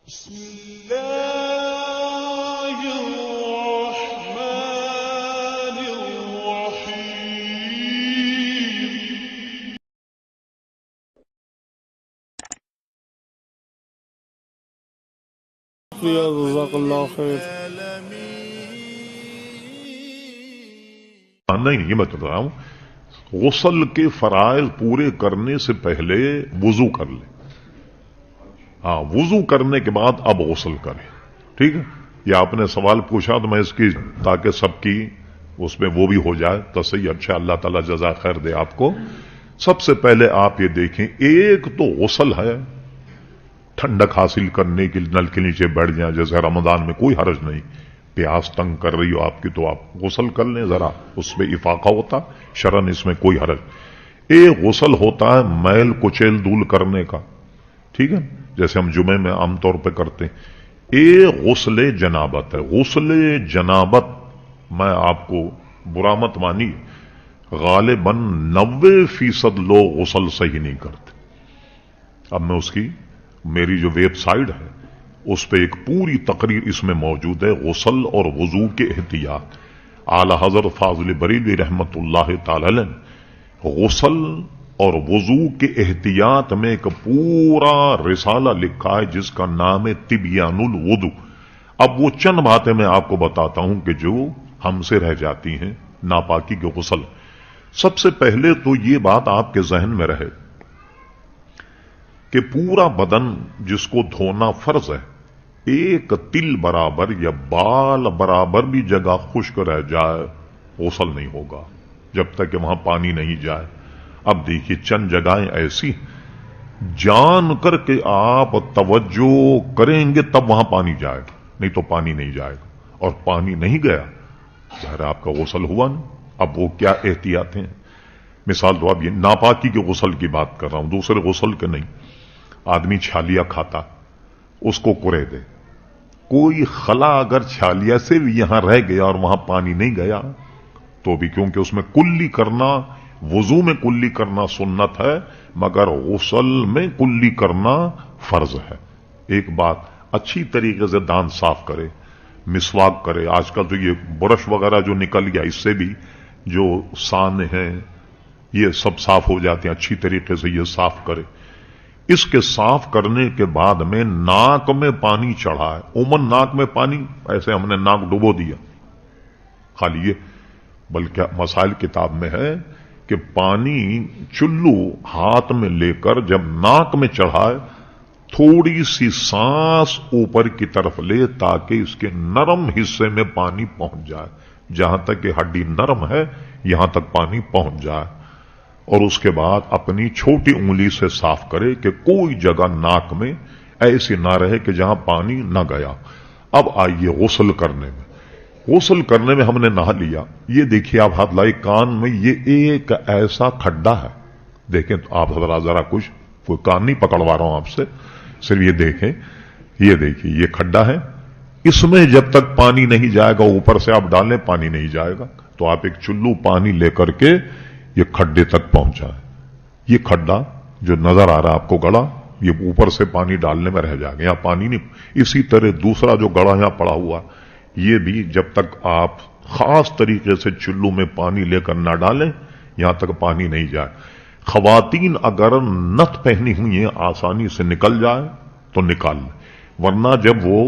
بسم الله الرحمن الرحيم. جزاک اللہ خیر. نہیں یہ میں بتا رہا ہوں، غسل کے فرائض پورے کرنے سے پہلے وضو کر لے. ہاں، وضو کرنے کے بعد اب غسل کرے. ٹھیک ہے، یہ آپ نے سوال پوچھا تو میں اس کی تاکہ سب کی اس میں وہ بھی ہو جائے تصحیح. اچھا، اللہ تعالیٰ جزا خیر دے آپ کو. سب سے پہلے آپ یہ دیکھیں، ایک تو غسل ہے ٹھنڈک حاصل کرنے کے نل کے نیچے بیٹھ جائیں، جیسے رمضان میں کوئی حرج نہیں. پیاس تنگ کر رہی ہو آپ کی تو آپ غسل کر لیں، ذرا اس میں افاقہ ہوتا شرن، اس میں کوئی حرج. ایک غسل ہوتا ہے میل کچیل دول کرنے کا، ٹھیک ہے، جیسے ہم جمعے میں عام طور پہ کرتے ہیں. ایک غسل جنابت ہے. غسل جنابت میں آپ کو برا مت مانی، غالباً 90% لوگ غسل صحیح نہیں کرتے. اب میں اس کی میری جو ویب سائٹ ہے اس پہ ایک پوری تقریر اس میں موجود ہے، غسل اور وضو کے احتیاط. اعلی حضرت فاضل بریلوی رحمت اللہ تعالی علیہ نے غسل اور وضو کے احتیاط میں ایک پورا رسالہ لکھا ہے جس کا نام ہے تبیان الوضو. اب وہ چند باتیں میں آپ کو بتاتا ہوں کہ جو ہم سے رہ جاتی ہیں ناپاکی کے غسل. سب سے پہلے تو یہ بات آپ کے ذہن میں رہے کہ پورا بدن جس کو دھونا فرض ہے، ایک تل برابر یا بال برابر بھی جگہ خشک رہ جائے غسل نہیں ہوگا جب تک کہ وہاں پانی نہیں جائے. اب دیکھیے چند جگہیں ایسی جان کر کے آپ توجہ کریں گے تب وہاں پانی جائے گا، نہیں تو پانی نہیں جائے گا. اور پانی نہیں گیا ظاہر آپ کا غسل ہوا نہیں. اب وہ کیا احتیاط ہیں؟ مثال تو اب یہ ناپاکی کے غسل کی بات کر رہا ہوں، دوسرے غسل کے نہیں. آدمی چھالیا کھاتا، اس کو کرے دے، کوئی خلا اگر چھالیا سے بھی یہاں رہ گیا اور وہاں پانی نہیں گیا تو بھی، کیونکہ اس میں کلی کرنا، وضو میں کلی کرنا سنت ہے مگر غسل میں کلی کرنا فرض ہے. ایک بات، اچھی طریقے سے دانت صاف کرے، مسواک کرے. آج کل تو یہ برش وغیرہ جو نکل گیا اس سے بھی جو سان ہیں یہ سب صاف ہو جاتے ہیں. اچھی طریقے سے یہ صاف کرے. اس کے صاف کرنے کے بعد میں ناک میں پانی چڑھا ہے، عموماً ناک میں پانی ایسے ہم نے ناک ڈبو دیا خالی یہ، بلکہ مسائل کتاب میں ہے کہ پانی چلو ہاتھ میں لے کر جب ناک میں چڑھائے تھوڑی سی سانس اوپر کی طرف لے تاکہ اس کے نرم حصے میں پانی پہنچ جائے، جہاں تک کہ ہڈی نرم ہے یہاں تک پانی پہنچ جائے. اور اس کے بعد اپنی چھوٹی انگلی سے صاف کرے کہ کوئی جگہ ناک میں ایسی نہ رہے کہ جہاں پانی نہ گیا. اب آئیے غسل کرنے میں. غسل کرنے میں ہم نے نہا لیا، یہ دیکھیے آپ ہاتھ لائے کان میں، یہ ایک ایسا کھڈا ہے، دیکھیں تو آپ ذرا کچھ، کوئی کان نہیں پکڑوا رہا ہوں آپ سے، صرف یہ دیکھیں، یہ دیکھیے یہ کھڈا ہے. اس میں جب تک پانی نہیں جائے گا، اوپر سے آپ ڈالیں پانی نہیں جائے گا، تو آپ ایک چلو پانی لے کر کے یہ کھڈے تک پہنچا ہے. یہ کھڈا جو نظر آ رہا ہے آپ کو گڑا، یہ اوپر سے پانی ڈالنے میں رہ جائے گا، یہاں پانی نہیں. اسی طرح دوسرا جو گڑا یہاں پڑا ہوا یہ بھی جب تک آپ خاص طریقے سے چلو میں پانی لے کر نہ ڈالیں یہاں تک پانی نہیں جائے. خواتین اگر نتھ پہنی ہوئی ہیں آسانی سے نکل جائے تو نکال لیں، ورنہ جب وہ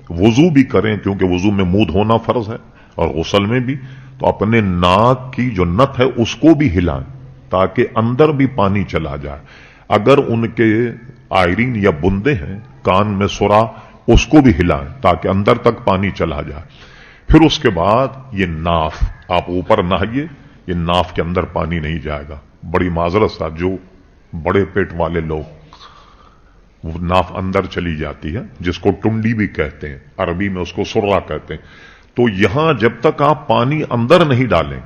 وضو بھی کریں، کیونکہ وضو میں منہ دھونا فرض ہے اور غسل میں بھی، تو اپنے ناک کی جو نت ہے اس کو بھی ہلائیں تاکہ اندر بھی پانی چلا جائے. اگر ان کے آئرین یا بندے ہیں کان میں سرا، اس کو بھی ہلائیں تاکہ اندر تک پانی چلا جائے. پھر اس کے بعد یہ ناف، آپ اوپر نہائیے، یہ ناف کے اندر پانی نہیں جائے گا. بڑی معذرت سے جو بڑے پیٹ والے لوگ، وہ ناف اندر چلی جاتی ہے جس کو ٹنڈی بھی کہتے ہیں، عربی میں اس کو سرا کہتے ہیں. تو یہاں جب تک آپ پانی اندر نہیں ڈالیں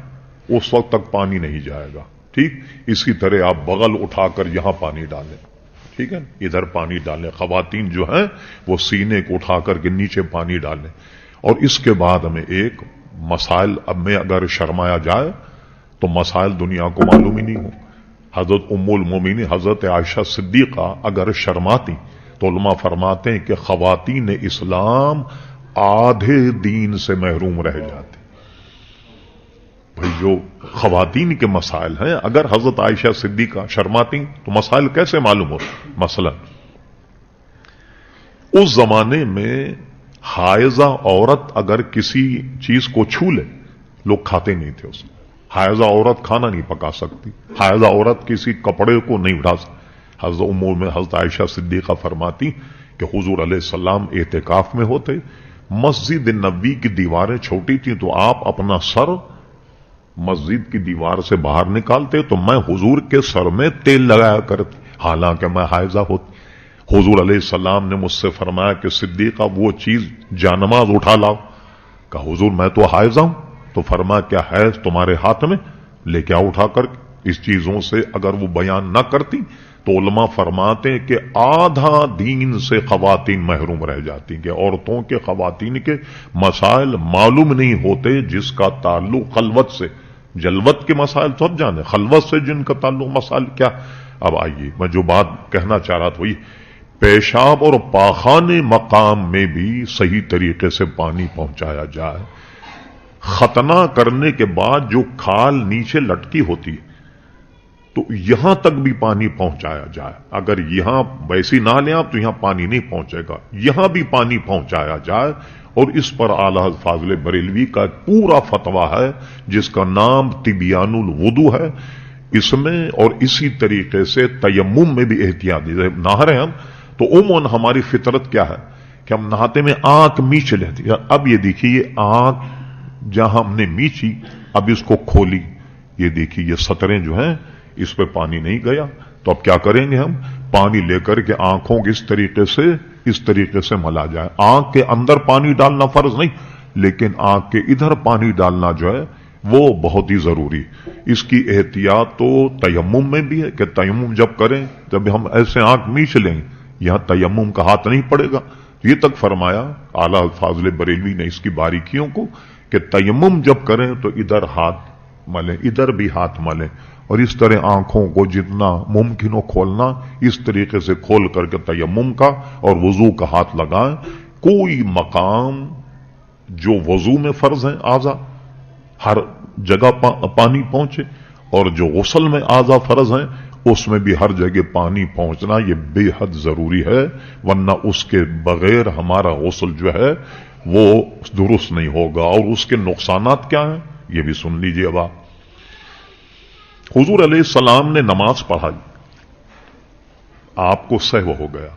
اس وقت تک پانی نہیں جائے گا. ٹھیک اسی طرح آپ بغل اٹھا کر یہاں پانی ڈالیں، ٹھیک ہے، ادھر پانی ڈالیں. خواتین جو ہیں وہ سینے کو اٹھا کر کے نیچے پانی ڈالیں. اور اس کے بعد ہمیں ایک مسائل، اب میں اگر شرمایا جائے تو مسائل دنیا کو معلوم ہی نہیں ہو. حضرت ام المومنین حضرت عائشہ صدیقہ اگر شرماتی تو علماء فرماتے ہیں کہ خواتین اسلام آدھے دین سے محروم رہ جاتے. بھئی جو خواتین کے مسائل ہیں، اگر حضرت عائشہ صدیقہ شرماتی تو مسائل کیسے معلوم ہو؟ مثلا اس زمانے میں حائضہ عورت اگر کسی چیز کو چھو لے، لوگ کھاتے نہیں تھے اس کو. حائضہ عورت کھانا نہیں پکا سکتی، حائضہ عورت کسی کپڑے کو نہیں اٹھا سکتی. حضرت امور میں حضرت عائشہ صدیقہ فرماتی کہ حضور علیہ السلام اعتکاف میں ہوتے، مسجد نبوی کی دیواریں چھوٹی تھیں تو آپ اپنا سر مسجد کی دیوار سے باہر نکالتے تو میں حضور کے سر میں تیل لگایا کرتی، حالانکہ میں حائضہ ہوتی. حضور علیہ السلام نے مجھ سے فرمایا کہ صدیقہ وہ چیز جانماز اٹھا لاؤ. کہا حضور میں تو حائضہ ہوں. تو فرمایا کیا حیض تمہارے ہاتھ میں؟ لے کے اٹھا کر. اس چیزوں سے اگر وہ بیان نہ کرتی تو علماء فرماتے ہیں کہ آدھا دین سے خواتین محروم رہ جاتی کہ عورتوں کے خواتین کے مسائل معلوم نہیں ہوتے جس کا تعلق خلوت سے. جلوت کے مسائل سب جانے، خلوت سے جن کا تعلق مسائل کیا. اب آئیے میں جو بات کہنا چاہ رہا تھا وہی، پیشاب اور پاخانے مقام میں بھی صحیح طریقے سے پانی پہنچایا جائے. ختنہ کرنے کے بعد جو کھال نیچے لٹکی ہوتی ہے تو یہاں تک بھی پانی پہنچایا جائے. اگر یہاں ویسی نہ لیں آپ تو یہاں پانی نہیں پہنچے گا، یہاں بھی پانی پہنچایا جائے. اور اس پر اعلی حضرت فاضل بریلوی کا ایک پورا فتویٰ ہے جس کا نام تبیان الوضو ہے. اس میں اور اسی طریقے سے تیمم میں بھی احتیاط دی. نہا رہے ہم تو عموماً ہماری فطرت کیا ہے کہ ہم نہاتے میں آنکھ میچ لیتے. اب یہ دیکھیے یہ آنکھ جہاں ہم نے میچی اب اس کو کھولی، یہ دیکھیے یہ سطریں جو ہیں اس پہ پانی نہیں گیا. تو اب کیا کریں گے ہم؟ پانی لے کر کے آنکھوں کو اس طریقے سے ملا جائے. آنکھ کے اندر پانی ڈالنا فرض نہیں، لیکن آنکھ کے ادھر پانی ڈالنا جو ہے وہ بہت ہی ضروری. اس کی احتیاط تو تیمم میں بھی ہے کہ تیمم جب کریں، جب ہم ایسے آنکھ میچ لیں یہاں تیمم کا ہاتھ نہیں پڑے گا. یہ تک فرمایا اعلیٰ فاضل بریلوی نے اس کی باریکیوں کو کہ تیمم جب کریں تو ادھر ہاتھ ملیں، ادھر بھی ہاتھ ملیں، اور اس طرح آنکھوں کو جتنا ممکن ہو کھولنا، اس طریقے سے کھول کر کے تیمم کا اور وضو کا ہاتھ لگائیں. کوئی مقام جو وضو میں فرض ہے اعضا ہر جگہ پانی پہنچے، اور جو غسل میں اعضا فرض ہیں اس میں بھی ہر جگہ پانی پہنچنا یہ بے حد ضروری ہے. ورنہ اس کے بغیر ہمارا غسل جو ہے وہ درست نہیں ہوگا. اور اس کے نقصانات کیا ہیں یہ بھی سن لیجیے. اب حضور علیہ السلام نے نماز پڑھائی، آپ کو سہو ہو گیا،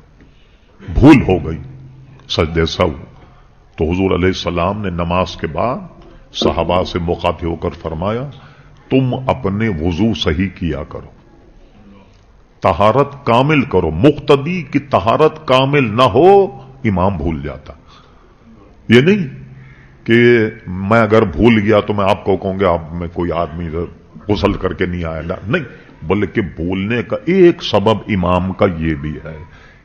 بھول ہو گئی، سجدے سہو. تو حضور علیہ السلام نے نماز کے بعد صحابہ سے مخاطب ہو کر فرمایا تم اپنے وضو صحیح کیا کرو، طہارت کامل کرو. مقتدی کی طہارت کامل نہ ہو امام بھول جاتا. یہ نہیں کہ میں اگر بھول گیا تو میں آپ کو کہوں گا آپ میں کوئی آدمی غسل کر کے نہیں آیا، نہیں، بلکہ بھولنے کا ایک سبب امام کا یہ بھی ہے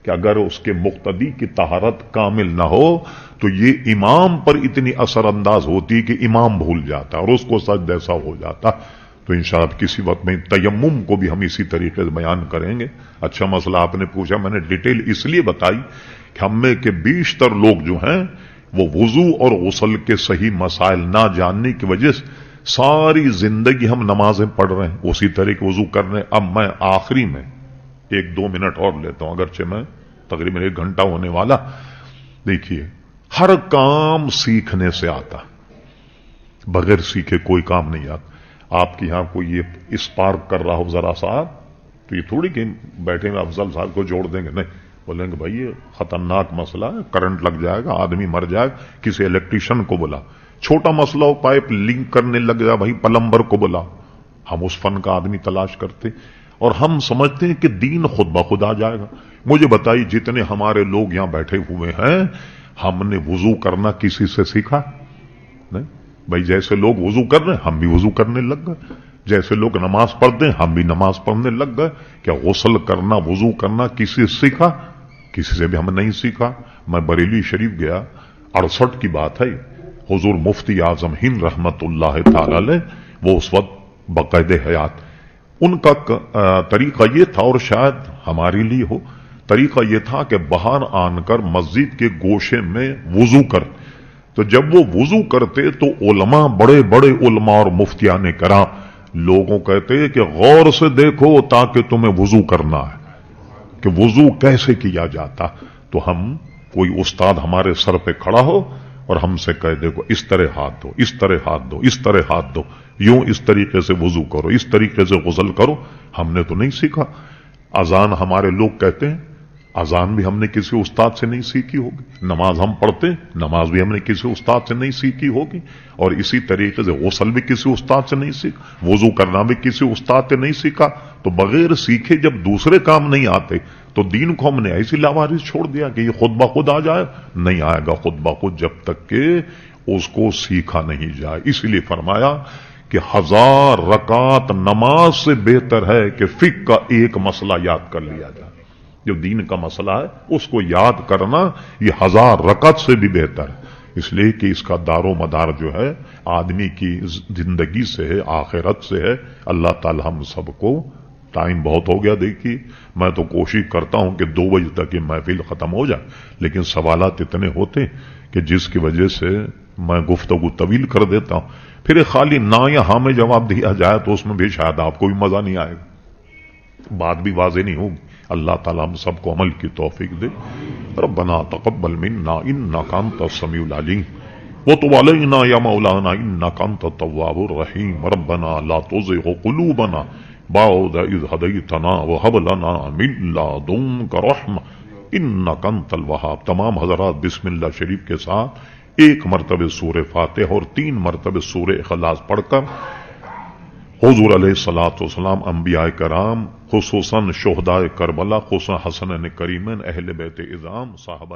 کہ اگر اس کے مقتدی کی طہارت کامل نہ ہو تو یہ امام پر اتنی اثر انداز ہوتی کہ امام بھول جاتا اور اس کو سجدہ ایسا ہو جاتا. تو انشاءاللہ کسی وقت میں تیمم کو بھی ہم اسی طریقے سے بیان کریں گے. اچھا مسئلہ آپ نے پوچھا، میں نے ڈیٹیل اس لیے بتائی کہ ہم میں کے بیشتر لوگ جو ہیں وہ وضو اور غسل کے صحیح مسائل نہ جاننے کی وجہ سے ساری زندگی ہم نمازیں پڑھ رہے ہیں اسی طرح کے وضو کر رہے ہیں. اب میں آخری میں 1-2 منٹ اور لیتا ہوں، اگرچہ میں تقریباً 1 گھنٹہ ہونے والا. دیکھیے ہر کام سیکھنے سے آتا، بغیر سیکھے کوئی کام نہیں آتا. آپ کے یہاں کوئی یہ اسپارک کر رہا ہو ذرا صاحب تو یہ تھوڑی کہ بیٹھے ہوئے افضل صاحب کو جوڑ دیں گے، نہیں، بولیں گے بھائی یہ خطرناک مسئلہ ہے، کرنٹ لگ جائے گا، آدمی مر جائے گا، کسی الیکٹریشین کو بلا. چھوٹا مسئلہ ہو پائپ لنک کرنے لگ جائے بھائی پلمبر کو بلا. ہم اس فن کا آدمی تلاش کرتے اور ہم سمجھتے ہیں کہ دین خود بخود آ جائے گا. مجھے بتائیے جتنے ہمارے لوگ یہاں بیٹھے ہوئے ہیں ہم نے وضو کرنا کسی سے سیکھا؟ نہیں بھائی. جیسے لوگ وضو کر رہے ہیں ہم بھی وضو کرنے لگ گئے، جیسے لوگ نماز پڑھتے ہیں ہم بھی نماز پڑھنے لگ گئے. کیا غسل کرنا وضو کرنا کسی سے سیکھا؟ کسی سے بھی ہم نہیں سیکھا. میں بریلی شریف گیا، 68 کی بات ہے، حضور مفتی اعظم ہند رحمت اللہ تعالی علیہ وہ اس وقت بقید حیات، ان کا طریقہ یہ تھا اور شاید ہمارے لیے ہو. طریقہ یہ تھا کہ باہر آن کر مسجد کے گوشے میں وضو کر، تو جب وہ وضو کرتے تو علماء، بڑے بڑے علماء اور مفتیان کرام لوگوں کہتے کہ غور سے دیکھو تاکہ تمہیں وضو کرنا ہے کہ وضو کیسے کیا جاتا، تو ہم کوئی استاد ہمارے سر پہ کھڑا ہو اور ہم سے کہہ دیکھو اس طرح ہاتھ دو، اس طرح ہاتھ دو، اس طرح ہاتھ دو، یوں اس طریقے سے وضو کرو، اس طریقے سے غسل کرو، ہم نے تو نہیں سیکھا۔ اذان ہمارے لوگ کہتے ہیں، اذان بھی ہم نے کسی استاد سے نہیں سیکھی ہوگی، نماز ہم پڑھتے ہیں، نماز بھی ہم نے کسی استاد سے نہیں سیکھی ہوگی، اور اسی طریقے سے غسل بھی کسی استاد سے نہیں سیکھا، وضو کرنا بھی کسی استاد سے نہیں سیکھا، تو بغیر سیکھے جب دوسرے کام نہیں آتے تو دین کو ہم نے ایسی لاوارث چھوڑ دیا کہ یہ خود بخود آ جائے، نہیں آئے گا خود بخود جب تک کہ اس کو سیکھا نہیں جائے۔ اس لیے فرمایا کہ 1000 رکعت نماز سے بہتر ہے کہ فقہ کا ایک مسئلہ یاد کر لیا جائے۔ جو دین کا مسئلہ ہے اس کو یاد کرنا یہ 1000 رکعت سے بھی بہتر ہے، اس لیے کہ اس کا دار و مدار جو ہے آدمی کی زندگی سے ہے، آخرت سے ہے۔ اللہ تعالی ہم سب کو، ٹائم بہت ہو گیا دیکھیے، میں تو کوشش کرتا ہوں کہ 2 بجے تک یہ محفل ختم ہو جائے، لیکن سوالات اتنے ہوتے کہ جس کی وجہ سے میں گفتگو طویل کر دیتا ہوں، پھر خالی نہ یا ہاں میں جواب دیا جائے تو اس میں بھی شاید آپ کو بھی مزہ نہیں آئے گا، بات بھی واضح نہیں ہوگی۔ اللہ تعالی ہم سب کو عمل کی توفیق دے۔ ربنا تقبل منا انک انت السمیع العلیم وتب علینا یا مولانا انک انت التواب الرحیم۔ ربنا لا تزغ قلوبنا بعد اذ ہدیتنا وہب لنا من لدنک رحمہ انک انت الوہاب۔ تمام حضرات بسم اللہ شریف کے ساتھ 1 مرتبہ سورہ فاتحہ اور 3 مرتبہ سورہ اخلاص پڑھ کر حضور علیہ الصلوۃ والسلام، انبیاء کرام، خصوصاً شہداء کربلا، خصوصاً حسنین کریمین، اہل بیت اعظام، صحابہ